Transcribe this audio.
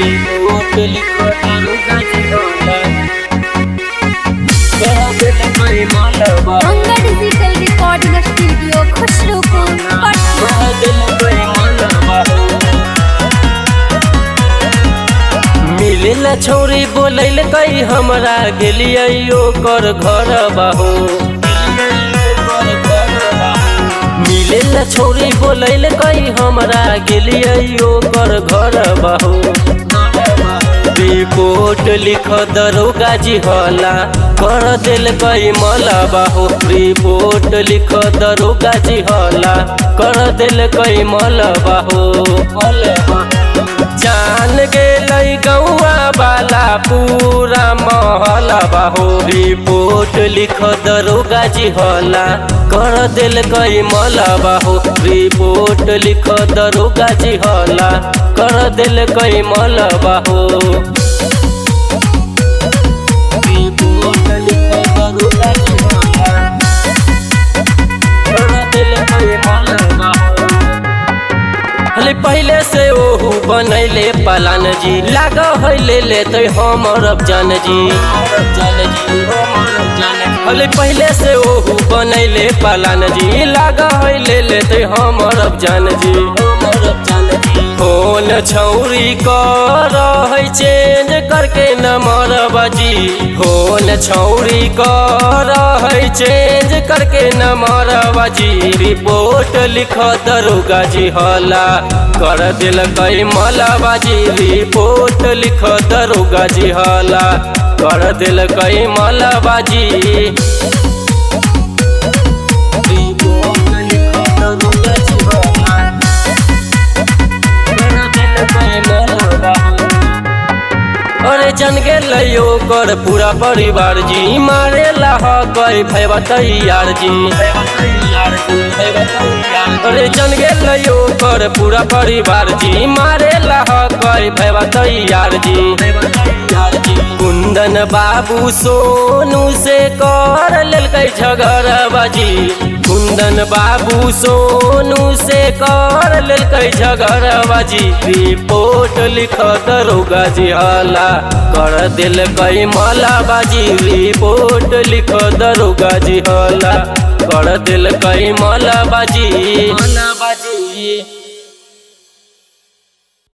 Report लिखो दारोगा जी होला कह दिल कोई मालवा Ganga digital recording studio Khusrupur Patna. कह दिल कोई मालवा मिलेला छोरी बोलैल कई हमरा गेलियै ओकर घर बाहू मिलेला छोरी बोलैल कई हमरा गेलियै ओकर घर बाहू रिपोर्ट लिख दरोगा जी होला कर दिल कई मलबा हो रिपोर्ट लिख दरोगा जी होला कर दिल कई मलबा हो जान गेलै गौआ वाला पूरा महलबा हो रिपोर्ट लिख दरोगा जी होला कर दिल कई मलबा हो रिपोर्ट लिख दरोगा जी होला कर दिल कई मलबा हो रिपोर्ट लिख दरोगा जी होला कर दिल कई मलबा हो पहले से ओहू बनैले पलान जी लाग है ले लेते हमर जान जी पहले से ओहू बनैले पलान जी लाग है ले लेते हमर जान जी फोन छौरी कर चेंज करके नंबर बाजी फोन छौरी कर चेंज करके नंबर बाजी रिपोर्ट लिख दरोगा जी होला कर दिल कई मलबाजी रिपोर्ट लिख दरोगा जी होला कर दिल कई मलबाजी रिपोर्ट लिख दरोगा जी होला कर दिल कई मलबाजी अरे जन गेलै ओकर पूरा परिवार जी मारे लाह कई भैया तैयार जी अरे जन गेलै ओकर पूरा परिवार जी मारे लाह कई भैया तैयार जी कुंदन बाबू सोनू से कर लेलकै झगड़बाजी कुंदन बाबू सोनू से कर लेलकै झगड़बाजी रिपोर्ट लिख दरोगा जी होला कर दिल कई मलबाजी रिपोर्ट लिख दरोगा जी होला कर दिल कई मलबाजी